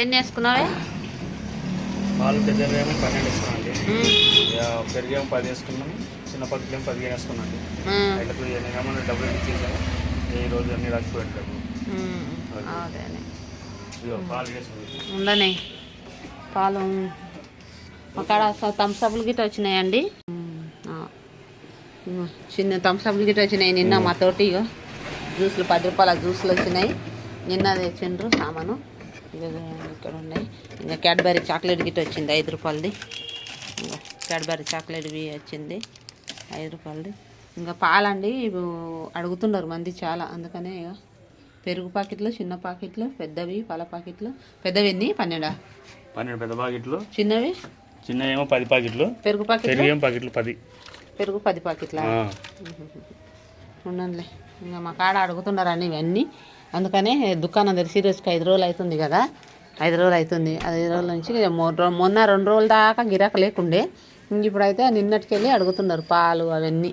ఎన్ని వేసుకున్నావే? పాలు పెద్దవేమో 12 వేసుకున్నాండి, పెరిగేమో 10 వేసుకున్నాం, చిన్న పక్కలేమో 15 వేసుకున్నాండి. అయితే ఏమైనా డబ్బులు ఇచ్చేసాము, ఈ రోజు అన్ని రాసి పెట్టాము. పాలు ఉండనే పాలు అక్కడ థమ్స్అప్లు గిట్ట వచ్చినాయండి, చిన్న థమ్స్అప్లు గిట్ట వచ్చినాయి నిన్న మా తోటి. జ్యూస్లు 10 రూపాయల జ్యూస్లు వచ్చినాయి నిన్న తెచ్చిండ్రు సామాను. ఇక్కడ ఉన్నాయి. ఇంకా క్యాడ్బరీ చాక్లెట్ గిట్ట వచ్చింది 5 రూపాయలది. ఇంకా క్యాడ్బరీ చాక్లెట్ వచ్చింది 5 రూపాయలది. ఇంకా పాలండి అడుగుతున్నారు మంది చాలా, అందుకనే ఇక పెరుగు ప్యాకెట్లు, చిన్న ప్యాకెట్లు, పెద్దవి పాల ప్యాకెట్లు. పెద్దవి ఎన్ని? 12 పెద్ద ప్యాకెట్లు, చిన్నవి చిన్నవేమో 10 ప్యాకెట్లు, పెరుగు ప్యాకెట్లు 10, పెరుగు 10 ప్యాకెట్ల ఉండండిలే. ఇంకా మా కాడ అడుగుతున్నారండి ఇవన్నీ, అందుకనే దుకాణం తెరిచి రోజుకి 5 రోజులు అవుతుంది కదా, 5 రోజులు అవుతుంది. 5 రోజుల నుంచి మొన్న 2 రోజుల దాకా గిరాక లేకుండే, ఇప్పుడైతే నిన్నటికెళ్ళి అడుగుతున్నారు పాలు అవన్నీ.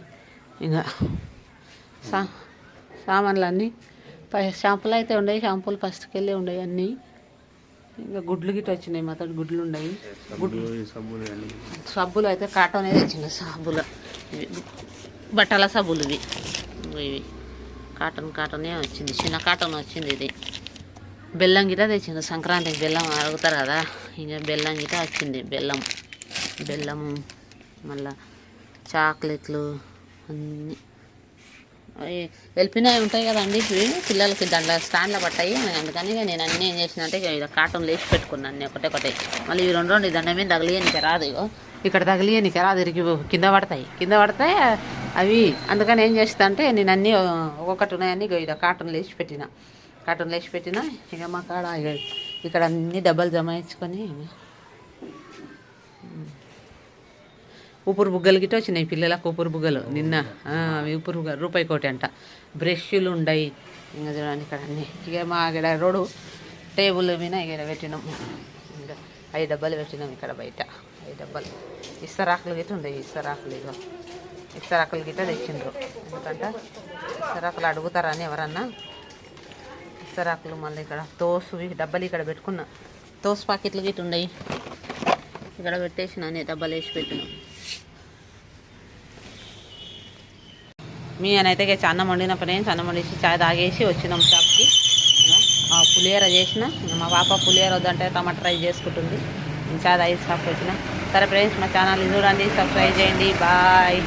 ఇంకా సామాన్లు అన్నీ షాంపులు అయితే ఉండేవి, షాంపూలు ఫస్ట్కి వెళ్ళి ఉండేవి అన్నీ. ఇంకా గుడ్లు గిట్ట వచ్చినాయి, మొత్తం గుడ్లు ఉండేవి. సబ్బులు అయితే కాటన్ అనేది వచ్చినాయి, సబ్బులు ఇవి బట్టల సబ్బులు ఇవి కాటనే వచ్చింది, చిన్న కాటన్ వచ్చింది. ఇది బెల్లం గిట తెచ్చింది, సంక్రాంతికి బెల్లం అడుగుతారు కదా, ఇంకా బెల్లం గిట వచ్చింది. బెల్లము మళ్ళా చాక్లెట్లు అన్నీ వెళ్ళిపోయినవి ఉంటాయి కదండి, ఇవి పిల్లలకి దాంట్లో స్టాండ్లో పట్టాయి. అందుకని నేను అన్నీ ఏం చేసిన అంటే ఇక కాటన్ లేచి పెట్టుకున్నాను అన్నీ ఒకటే. మళ్ళీ ఇవి రెండు దండ మీద తగిలియనికి రాదు, ఇక్కడ తగిలియనికి రాదు, ఇరికి కింద పడతాయి అవి. అందుకని ఏం చేస్తా అంటే నేను అన్నీ ఒక్కొక్కటి ఉన్నాయని ఇక కాటన్ లేచి పెట్టిన. ఇక మా కాడ ఇక్కడ అన్ని డబ్బాలు జమాయించుకొని ఉప్పురు బుగ్గలు గిట్ట వచ్చినాయి పిల్లలకు. ఉప్పురు బుగ్గలు నిన్న అవి ఉప్పురు బుగ్గలు ₹1 అంట. బ్రష్లు ఉండయి. ఇంకా చూడండి ఇక్కడ అన్నీ. ఇక మా ఇక్కడ రోడ్డు టేబుల్ మీద ఇక్కడ పెట్టినాం. ఇంకా 5 డబ్బాలు పెట్టినాం ఇక్కడ బయట, 5 డబ్బాలు. ఇస్తరాకులు గిట్ట ఉండయి, ఇస్తరాకులు గిట్ట తెచ్చిండ్రు. ఎందుకంటే ఇస్తరాకులు అడుగుతారని ఎవరన్నా ఇస్తరాకులు. మళ్ళీ ఇక్కడ తోసు డబ్బాలు ఇక్కడ పెట్టుకున్నా, తోసు ప్యాకెట్లు గిట్ట ఉండయి ఇక్కడ పెట్టేసిన, అన్ని డబ్బాలు వేసి పెట్టినాం. మీ అనైతే ఇక అన్నం వండినప్పుడు అన్నం వండేసి చాయ్ తాగేసి వచ్చినాం షాప్కి. పులిహోర చేసిన, మా పాప పులిహోర వద్దంటే టమాటా రైస్ చేసుకుంటుంది. చాయ్ తాగేసి షాప్కి వచ్చిన. సరే ఫ్రెండ్స్, మా ఛానల్ చూడండి, సబ్స్క్రైబ్ చేయండి. బాయ్.